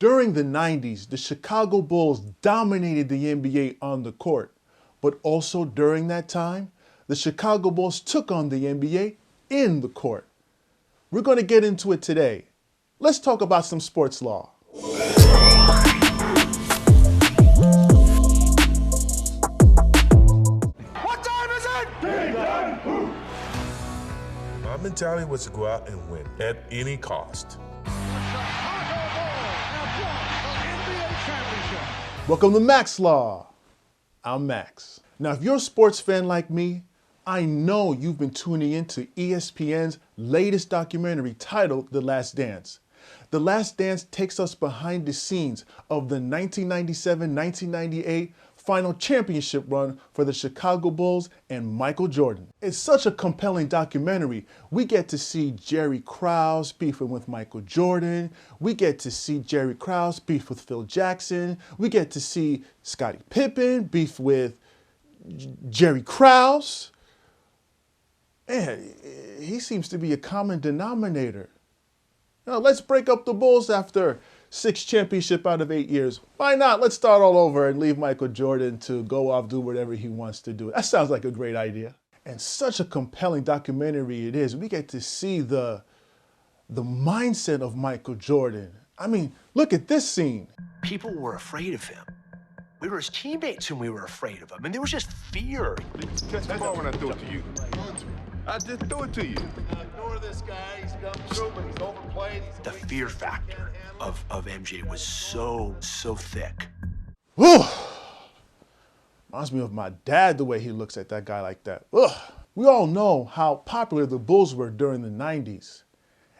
During the 90s, the Chicago Bulls dominated the NBA on the court, but also during that time, the Chicago Bulls took on the NBA in the court. We're going to get into it today. Let's talk about some sports law. What time is it? Big time hoop. My mentality was to go out and win at any cost. Welcome to Max Law. I'm Max. Now, if you're a sports fan like me, I know you've been tuning into ESPN's latest documentary titled The Last Dance. The Last Dance takes us behind the scenes of the 1997-1998 final championship run for the Chicago Bulls and Michael Jordan. It's such a compelling documentary. We get to see Jerry Krause beefing with Michael Jordan. We get to see Jerry Krause beef with Phil Jackson. We get to see Scottie Pippen beef with Jerry Krause. And he seems to be a common denominator. Now, let's break up the Bulls after 6 championships out of 8 years. Why not? Let's start all over and leave Michael Jordan to go off, do whatever he wants to do. That sounds like a great idea. And such a compelling documentary it is. We get to see the mindset of Michael Jordan. I mean, look at this scene. People were afraid of him. We were his teammates and we were afraid of him. And there was just fear. Catch the ball when I throw it to you. I just threw it to you. Ignore this guy. He's come through, but he's overplayed. The fear factor of MJ was so thick. Whew. Reminds me of my dad, the way he looks at that guy like that. Ugh. We all know how popular the Bulls were during the 90s.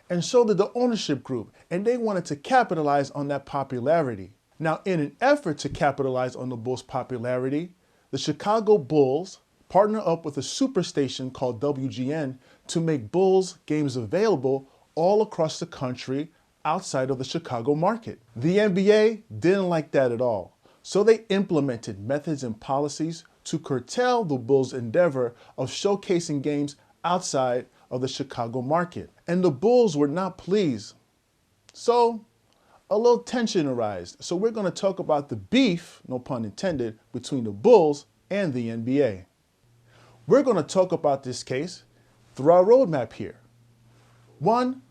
And so did the ownership group, and they wanted to capitalize on that popularity. Now, in an effort to capitalize on the Bulls' popularity, the Chicago Bulls partnered up with a superstation called WGN to make Bulls games available all across the country outside of the Chicago market. The NBA didn't like that at all, so they implemented methods and policies to curtail the Bulls' endeavor of showcasing games outside of the Chicago market. And the Bulls were not pleased. So a little tension arose. So we're going to talk about the beef, no pun intended, between the Bulls and the NBA. We're going to talk about this case through our roadmap here. 1,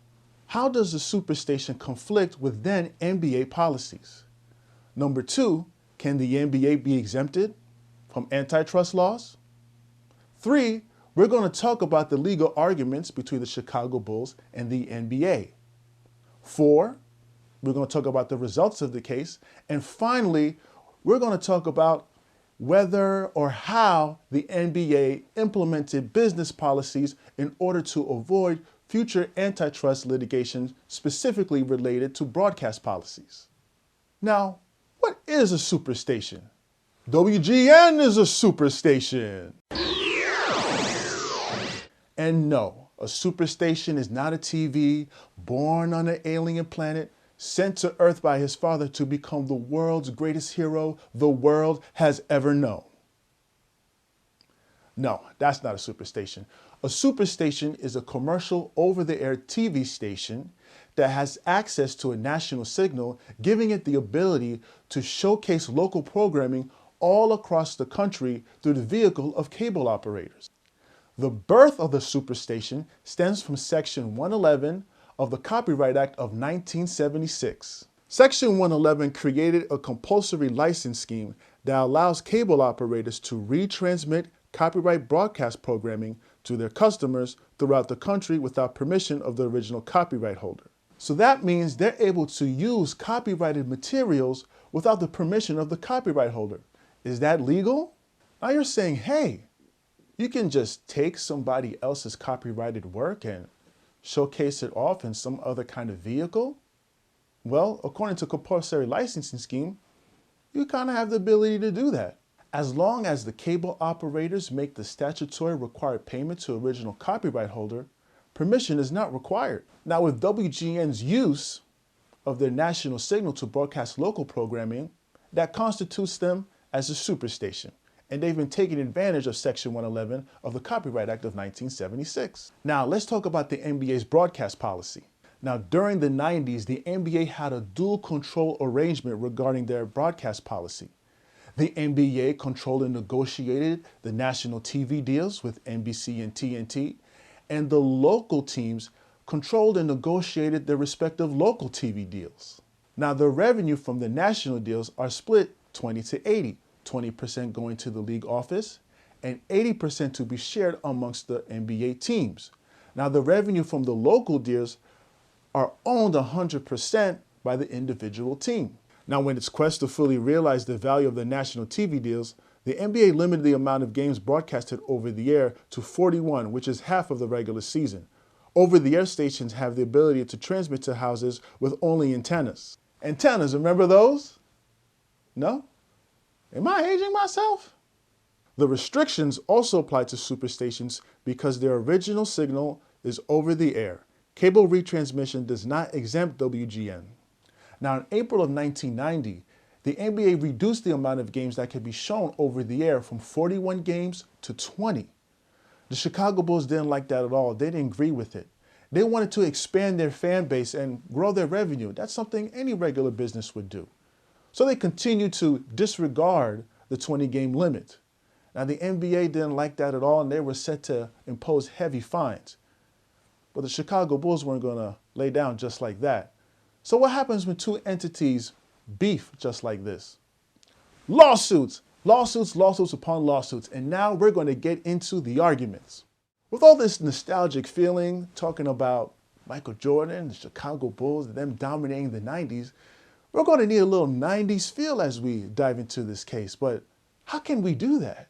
how does the superstation conflict with then NBA policies? Number 2, can the NBA be exempted from antitrust laws? 3, we're going to talk about the legal arguments between the Chicago Bulls and the NBA. 4, we're going to talk about the results of the case. And finally, we're going to talk about whether or how the NBA implemented business policies in order to avoid future antitrust litigation specifically related to broadcast policies. Now, what is a superstation? WGN is a superstation. And no, a superstation is not a TV born on an alien planet, sent to Earth by his father to become the world's greatest hero the world has ever known. No, that's not a superstation. A superstation is a commercial over-the-air TV station that has access to a national signal, giving it the ability to showcase local programming all across the country through the vehicle of cable operators. The birth of the superstation stems from Section 111 of the Copyright Act of 1976. Section 111 created a compulsory license scheme that allows cable operators to retransmit copyright broadcast programming to their customers throughout the country without permission of the original copyright holder. So that means they're able to use copyrighted materials without the permission of the copyright holder. Is that legal? Now you're saying, hey, you can just take somebody else's copyrighted work and showcase it off in some other kind of vehicle? Well, according to compulsory licensing scheme, you kind of have the ability to do that. As long as the cable operators make the statutory required payment to original copyright holder, permission is not required. Now, with WGN's use of their national signal to broadcast local programming, that constitutes them as a superstation. And they've been taking advantage of Section 111 of the Copyright Act of 1976. Now, let's talk about the NBA's broadcast policy. Now, during the 90s, the NBA had a dual control arrangement regarding their broadcast policy. The NBA controlled and negotiated the national TV deals with NBC and TNT, and the local teams controlled and negotiated their respective local TV deals. Now, the revenue from the national deals are split 20 to 80, 20% going to the league office and 80% to be shared amongst the NBA teams. Now, the revenue from the local deals are owned 100% by the individual team. Now, when its quest to fully realize the value of the national TV deals, the NBA limited the amount of games broadcasted over the air to 41, which is half of the regular season. Over-the-air stations have the ability to transmit to houses with only antennas. Antennas, remember those? No? Am I aging myself? The restrictions also apply to superstations because their original signal is over the air. Cable retransmission does not exempt WGN. Now, in April of 1990, the NBA reduced the amount of games that could be shown over the air from 41 games to 20. The Chicago Bulls didn't like that at all. They didn't agree with it. They wanted to expand their fan base and grow their revenue. That's something any regular business would do. So they continued to disregard the 20-game limit. Now, the NBA didn't like that at all, and they were set to impose heavy fines. But the Chicago Bulls weren't going to lay down just like that. So what happens when two entities beef just like this? Lawsuits, lawsuits, lawsuits upon lawsuits. And now we're going to get into the arguments. With all this nostalgic feeling, talking about Michael Jordan, the Chicago Bulls, and them dominating the 90s, we're going to need a little 90s feel as we dive into this case. But how can we do that?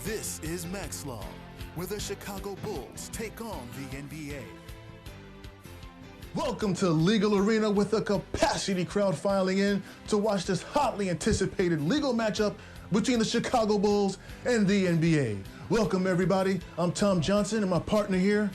This is Max Law, where the Chicago Bulls take on the NBA. Welcome to Legal Arena with a capacity crowd filing in to watch this hotly anticipated legal matchup between the Chicago Bulls and the NBA. Welcome everybody, I'm Tom Johnson and my partner here,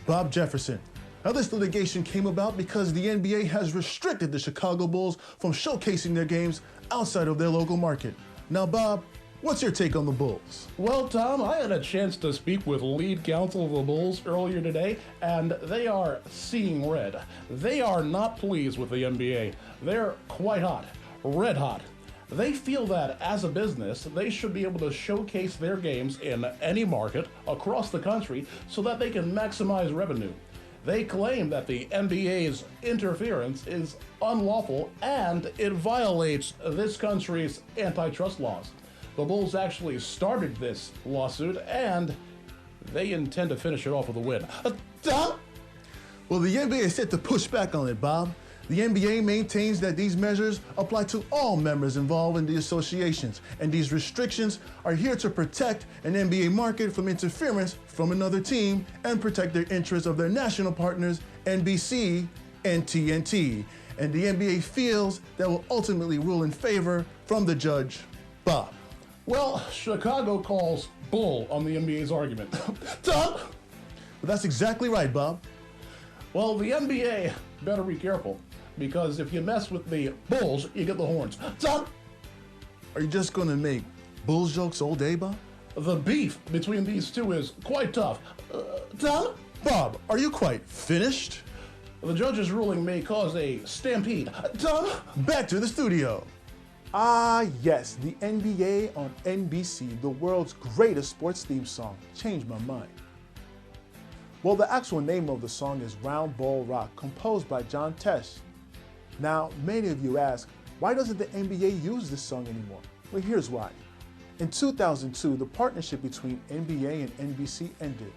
Bob Jefferson. Now this litigation came about because the NBA has restricted the Chicago Bulls from showcasing their games outside of their local market. Now Bob, what's your take on the Bulls? Well, Tom, I had a chance to speak with lead counsel of the Bulls earlier today, and they are seeing red. They are not pleased with the NBA. They're quite hot, red hot. They feel that as a business, they should be able to showcase their games in any market across the country so that they can maximize revenue. They claim that the NBA's interference is unlawful and it violates this country's antitrust laws. The Bulls actually started this lawsuit, and they intend to finish it off with a win. Well, the NBA is set to push back on it, Bob. The NBA maintains that these measures apply to all members involved in the associations, and these restrictions are here to protect an NBA market from interference from another team and protect their interests of their national partners, NBC and TNT. And the NBA feels that will ultimately rule in favor from the judge, Bob. Well, Chicago calls bull on the NBA's argument. Tom? But that's exactly right, Bob. Well, the NBA better be careful, because if you mess with the Bulls, you get the horns. Tom? Are you just gonna make Bulls jokes all day, Bob? The beef between these two is quite tough. Tom? Bob, are you quite finished? The judge's ruling may cause a stampede. Tom? Back to the studio. Ah, yes, the NBA on NBC, the world's greatest sports theme song. Changed my mind. Well, the actual name of the song is Round Ball Rock, composed by John Tesh. Now, many of you ask, why doesn't the NBA use this song anymore? Well, here's why. In 2002, the partnership between NBA and NBC ended,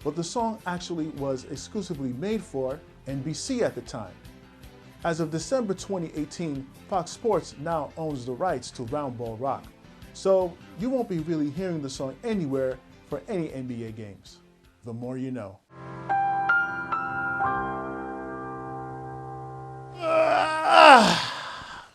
but the song actually was exclusively made for NBC at the time. As of December 2018, Fox Sports now owns the rights to Round Ball Rock. So you won't be really hearing the song anywhere for any NBA games. The more you know.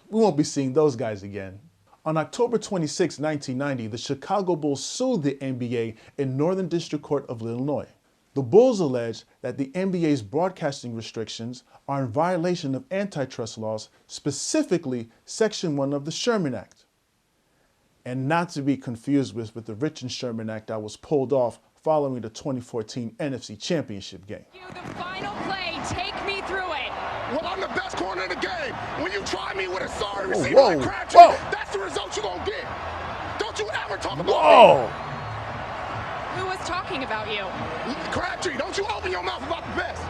We won't be seeing those guys again. On October 26, 1990, the Chicago Bulls sued the NBA in Northern District Court of Illinois. The Bulls alleged that the NBA's broadcasting restrictions are in violation of antitrust laws, specifically Section 1 of the Sherman Act. And not to be confused with the Richard Sherman Act that was pulled off following the 2014 NFC Championship game. The final play, take me through it. Well, I'm the best corner in the game. When you try me with a sorry receiver like Crabtree, that's the result you're going to get. Don't you ever talk about me. Who was talking about you? Crabtree, don't you open your mouth about the best.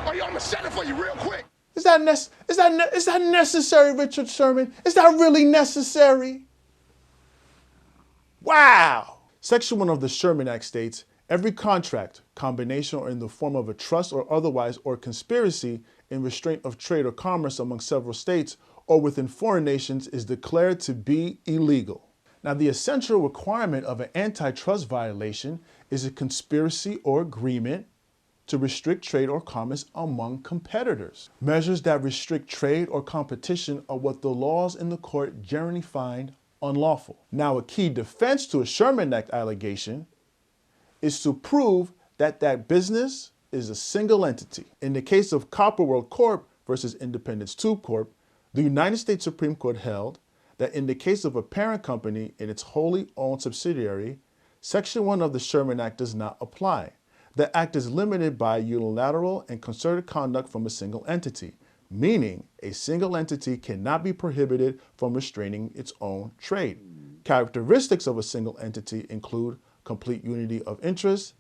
Or I'm going to shut it for you real quick. Is that necessary, Richard Sherman? Is that really necessary? Wow! Section 1 of the Sherman Act states, every contract, combination or in the form of a trust or otherwise, or conspiracy in restraint of trade or commerce among several states or within foreign nations is declared to be illegal. Now, the essential requirement of an antitrust violation is a conspiracy or agreement to restrict trade or commerce among competitors. Measures that restrict trade or competition are what the laws in the court generally find unlawful. Now, a key defense to a Sherman Act allegation is to prove that that business is a single entity. In the case of Copper World Corp versus Independence Tube Corp, the United States Supreme Court held that in the case of a parent company in its wholly owned subsidiary, Section 1 of the Sherman Act does not apply. The act is limited by unilateral and concerted conduct from a single entity, meaning a single entity cannot be prohibited from restraining its own trade. Characteristics of a single entity include complete unity of interest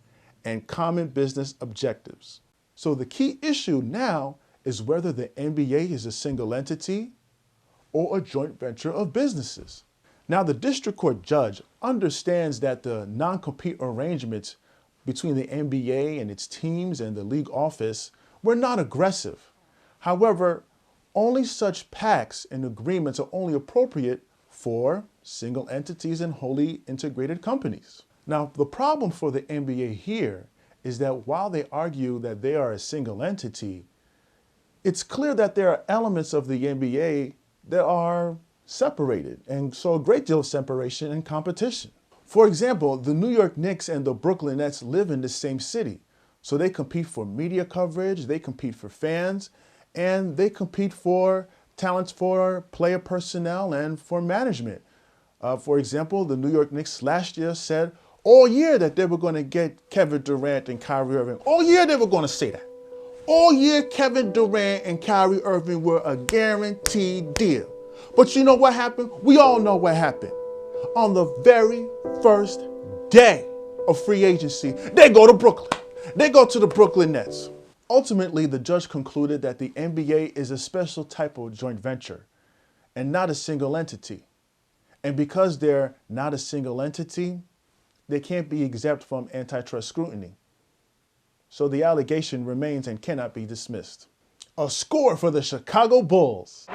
and common business objectives. So the key issue now is whether the NBA is a single entity or a joint venture of businesses. Now, the district court judge understands that the non-compete arrangements between the NBA and its teams and the league office were not aggressive. However, only such pacts and agreements are only appropriate for single entities and wholly integrated companies. Now, the problem for the NBA here is that while they argue that they are a single entity, it's clear that there are elements of the NBA that are separated, and so a great deal of separation and competition. For example, the New York Knicks and the Brooklyn Nets live in the same city, so they compete for media coverage, they compete for fans, and they compete for talents for player personnel and for management. For example, the New York Knicks last year said all year that they were going to get Kevin Durant and Kyrie Irving. All year they were going to say that. All year Kevin Durant and Kyrie Irving were a guaranteed deal. But you know what happened? We all know what happened. On the very first day of free agency, they go to Brooklyn. They go to the Brooklyn Nets. Ultimately, the judge concluded that the NBA is a special type of joint venture and not a single entity. And because they're not a single entity, they can't be exempt from antitrust scrutiny. So the allegation remains and cannot be dismissed. A score for the Chicago Bulls.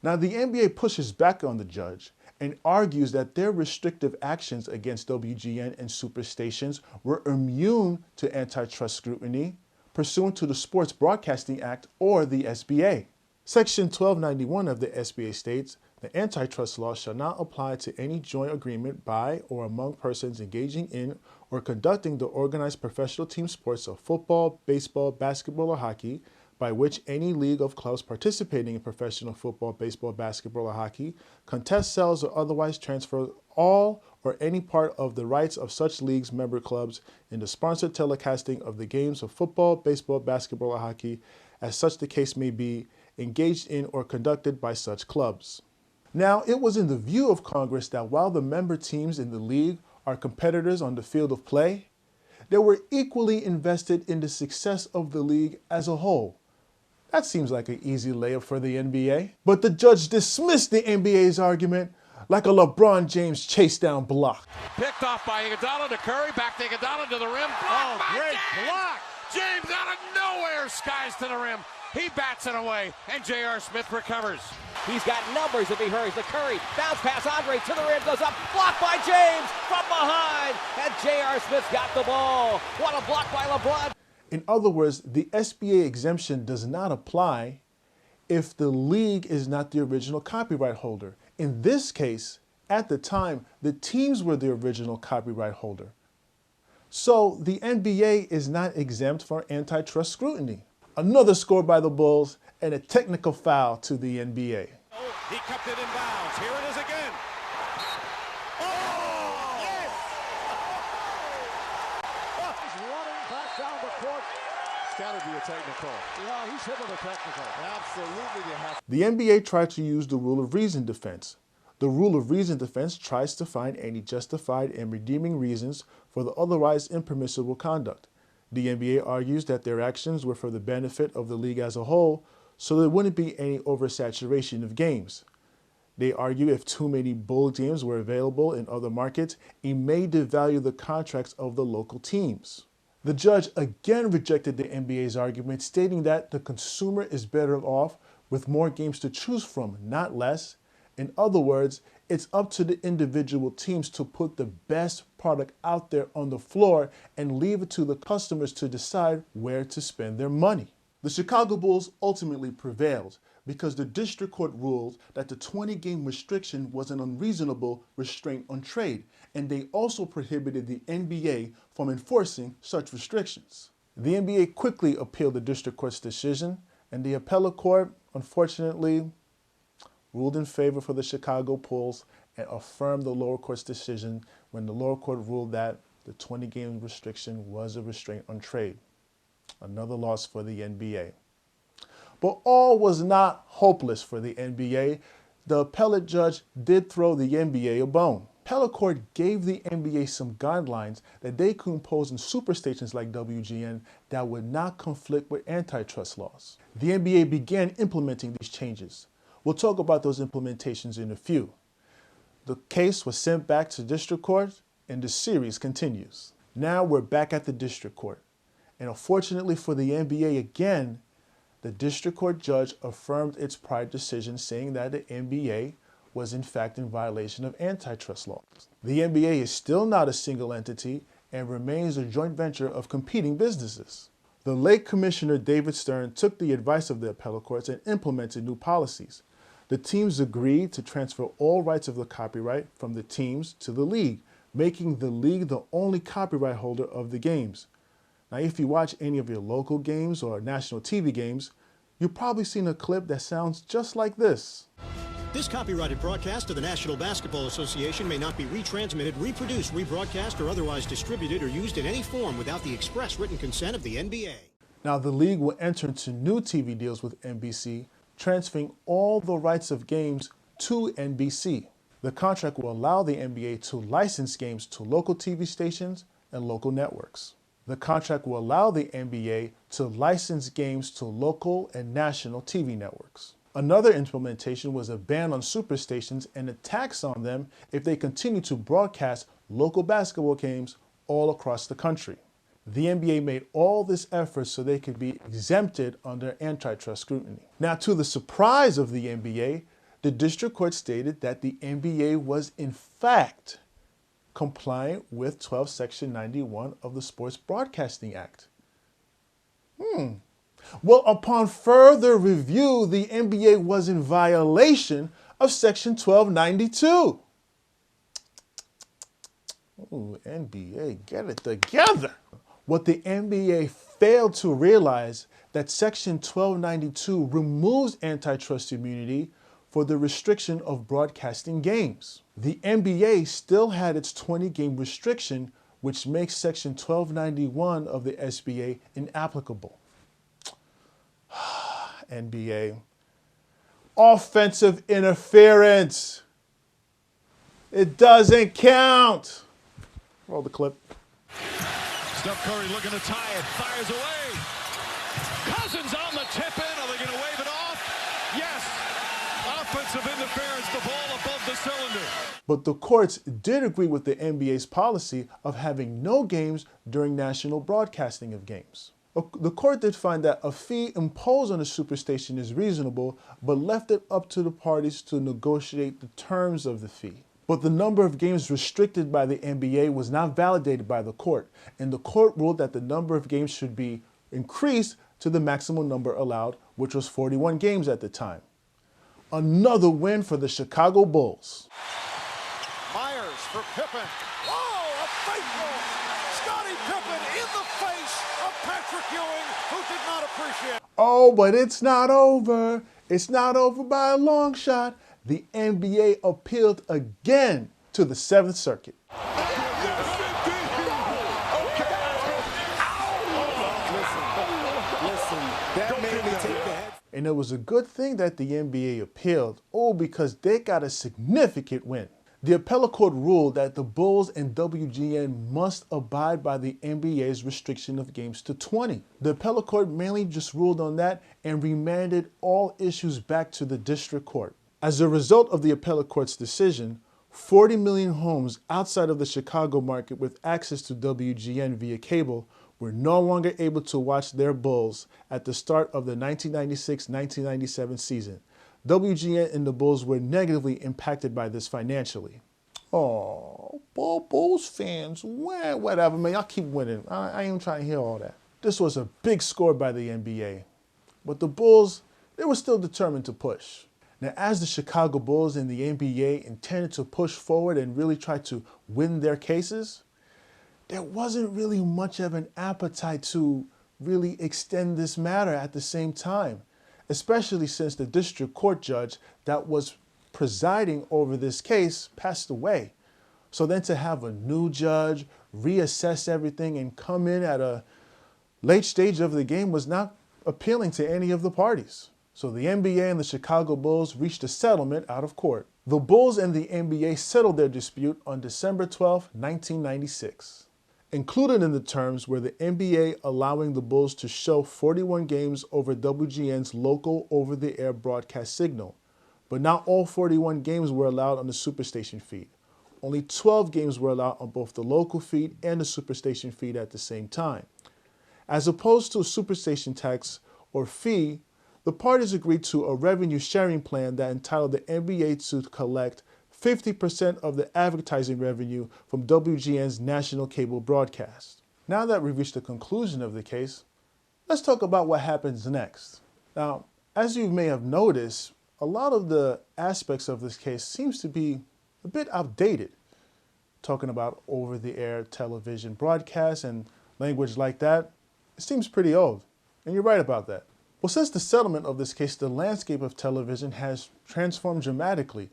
Now, the NBA pushes back on the judge and argues that their restrictive actions against WGN and superstations were immune to antitrust scrutiny pursuant to the Sports Broadcasting Act or the SBA. Section 1291 of the SBA states, the antitrust law shall not apply to any joint agreement by or among persons engaging in or conducting the organized professional team sports of football, baseball, basketball, or hockey, by which any league of clubs participating in professional football, baseball, basketball, or hockey contest, sells, or otherwise transfer all or any part of the rights of such leagues' member clubs in the sponsored telecasting of the games of football, baseball, basketball, or hockey, as such the case may be, engaged in or conducted by such clubs. Now, it was in the view of Congress that while the member teams in the league are competitors on the field of play, they were equally invested in the success of the league as a whole. That seems like an easy layup for the NBA. But the judge dismissed the NBA's argument like a LeBron James chase down block. Picked off by Iguodala to Curry, back to Iguodala to the rim. Oh, great block! James out of nowhere skies to the rim. He bats it away, and J.R. Smith recovers. He's got numbers if he hurries to Curry. Bounce pass, Andre to the rim, goes up. Blocked by James from behind. And J.R. Smith's got the ball. What a block by LeBron. In other words, the SBA exemption does not apply if the league is not the original copyright holder. In this case, at the time, the teams were the original copyright holder. So the NBA is not exempt from antitrust scrutiny. Another score by the Bulls and a technical foul to the NBA. He kept it in bounds. Here it is again. Oh! Yes! He's running back down the court. It's got to be a technical. Yeah, he's hit with a technical. Absolutely, they have. The NBA tried to use the rule of reason defense. The rule of reason defense tries to find any justified and redeeming reasons for the otherwise impermissible conduct. The NBA argues that their actions were for the benefit of the league as a whole, so there wouldn't be any oversaturation of games. They argue if too many Bull games were available in other markets, it may devalue the contracts of the local teams. The judge again rejected the NBA's argument, stating that the consumer is better off with more games to choose from, not less. In other words, it's up to the individual teams to put the best product out there on the floor and leave it to the customers to decide where to spend their money. The Chicago Bulls ultimately prevailed because the district court ruled that the 20-game restriction was an unreasonable restraint on trade, and they also prohibited the NBA from enforcing such restrictions. The NBA quickly appealed the district court's decision, and the appellate court, unfortunately, ruled in favor for the Chicago Bulls and affirmed the lower court's decision when the lower court ruled that the 20-game restriction was a restraint on trade. Another loss for the NBA. But all was not hopeless for the NBA. The appellate judge did throw the NBA a bone. Appellate court gave the NBA some guidelines that they could impose on superstations like WGN that would not conflict with antitrust laws. The NBA began implementing these changes. We'll talk about those implementations in a few. The case was sent back to district court and the series continues. Now we're back at the district court. And unfortunately for the NBA again, the district court judge affirmed its prior decision saying that the NBA was in fact in violation of antitrust laws. The NBA is still not a single entity and remains a joint venture of competing businesses. The late Commissioner David Stern took the advice of the appellate courts and implemented new policies. The teams agreed to transfer all rights of the copyright from the teams to the league, making the league the only copyright holder of the games. Now, if you watch any of your local games or national TV games, you've probably seen a clip that sounds just like this. This copyrighted broadcast of the National Basketball Association may not be retransmitted, reproduced, rebroadcast, or otherwise distributed or used in any form without the express written consent of the NBA. Now, the league will enter into new TV deals with NBC, transferring all the rights of games to NBC. The contract will allow the NBA to license games to local TV stations and local networks. The contract will allow the NBA to license games to local and national TV networks. Another implementation was a ban on superstations and a tax on them if they continue to broadcast local basketball games all across the country. The NBA made all this effort so they could be exempted under antitrust scrutiny. Now, to the surprise of the NBA, the district court stated that the NBA was in fact compliant with 12 Section 91 of the Sports Broadcasting Act. Well, upon further review, the NBA was in violation of Section 1292. Ooh, NBA, get it together. What the NBA failed to realize that Section 1292 removes antitrust immunity for the restriction of broadcasting games. The NBA still had its 20-game restriction, which makes Section 1291 of the SBA inapplicable. NBA. Offensive interference. It doesn't count. Roll the clip. Steph Curry looking to tie it, fires away. Cousins on the tip in. Are they going to wave it off? Yes. Offensive interference, the ball above the cylinder. But the courts did agree with the NBA's policy of having no games during national broadcasting of games. The court did find that a fee imposed on a superstation is reasonable, but left it up to the parties to negotiate the terms of the fee. But the number of games restricted by the NBA was not validated by the court, and the court ruled that the number of games should be increased to the maximum number allowed, which was 41 games at the time. Another win for the Chicago Bulls. Myers for Pippen. Oh, a faithful Scottie Pippen in the face of Patrick Ewing, who did not appreciate it. Oh, but it's not over. It's not over by a long shot. The NBA appealed again to the 7th Circuit. And it was a good thing that the NBA appealed, because they got a significant win. The appellate court ruled that the Bulls and WGN must abide by the NBA's restriction of games to 20. The appellate court mainly just ruled on that and remanded all issues back to the district court. As a result of the appellate court's decision, 40 million homes outside of the Chicago market with access to WGN via cable were no longer able to watch their Bulls at the start of the 1996-1997 season. WGN and the Bulls were negatively impacted by this financially. Oh, Bulls fans, whatever, man, y'all keep winning. I ain't trying to hear all that. This was a big score by the NBA, but the Bulls, they were still determined to push. Now, as the Chicago Bulls and the NBA intended to push forward and really try to win their cases, there wasn't really much of an appetite to really extend this matter at the same time, especially since the district court judge that was presiding over this case passed away. So then to have a new judge reassess everything and come in at a late stage of the game was not appealing to any of the parties. So the NBA and the Chicago Bulls reached a settlement out of court. The Bulls and the NBA settled their dispute on December 12, 1996. Included in the terms were the NBA allowing the Bulls to show 41 games over WGN's local over-the-air broadcast signal, but not all 41 games were allowed on the Superstation feed. Only 12 games were allowed on both the local feed and the Superstation feed at the same time. As opposed to a Superstation tax or fee, the parties agreed to a revenue sharing plan that entitled the NBA to collect 50% of the advertising revenue from WGN's national cable broadcast. Now that we've reached the conclusion of the case, let's talk about what happens next. Now, as you may have noticed, a lot of the aspects of this case seems to be a bit outdated. Talking about over-the-air television broadcasts and language like that, it seems pretty old, and you're right about that. Well, since the settlement of this case, the landscape of television has transformed dramatically.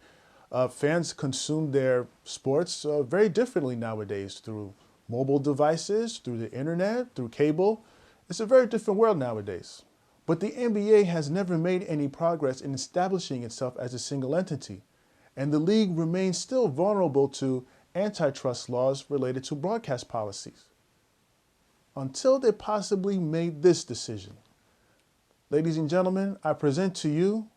Fans consume their sports very differently nowadays through mobile devices, through the internet, through cable. It's a very different world nowadays. But the NBA has never made any progress in establishing itself as a single entity, and the league remains still vulnerable to antitrust laws related to broadcast policies. Until they possibly made this decision. Ladies and gentlemen, I present to you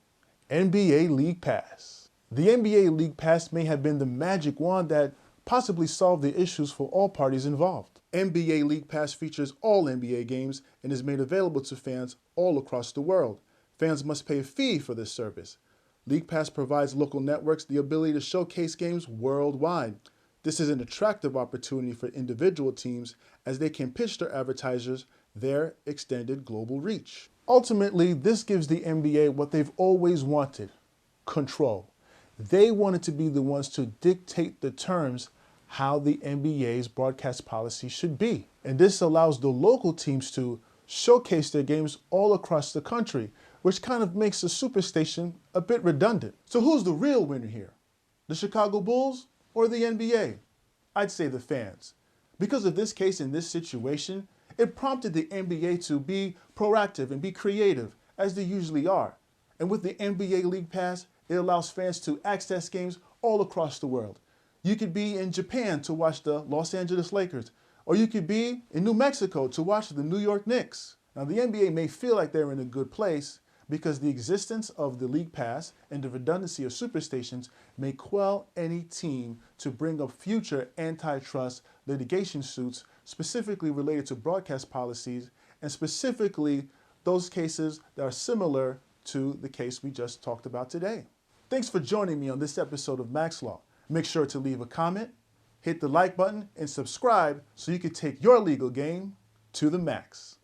NBA League Pass. The NBA League Pass may have been the magic wand that possibly solved the issues for all parties involved. NBA League Pass features all NBA games and is made available to fans all across the world. Fans must pay a fee for this service. League Pass provides local networks the ability to showcase games worldwide. This is an attractive opportunity for individual teams as they can pitch their advertisers their extended global reach. Ultimately, this gives the NBA what they've always wanted: control. They wanted to be the ones to dictate the terms how the NBA's broadcast policy should be. And this allows the local teams to showcase their games all across the country, which kind of makes the Superstation a bit redundant. So who's the real winner here? The Chicago Bulls or the NBA? I'd say the fans. Because of this case in this situation, it prompted the NBA to be proactive and be creative, as they usually are. And with the NBA League Pass, it allows fans to access games all across the world. You could be in Japan to watch the Los Angeles Lakers, or you could be in New Mexico to watch the New York Knicks. Now, the NBA may feel like they're in a good place because the existence of the League Pass and the redundancy of Superstations may quell any team to bring up future antitrust litigation suits specifically related to broadcast policies and specifically those cases that are similar to the case we just talked about today. Thanks for joining me on this episode of Max Law. Make sure to leave a comment, hit the like button, and subscribe so you can take your legal game to the max.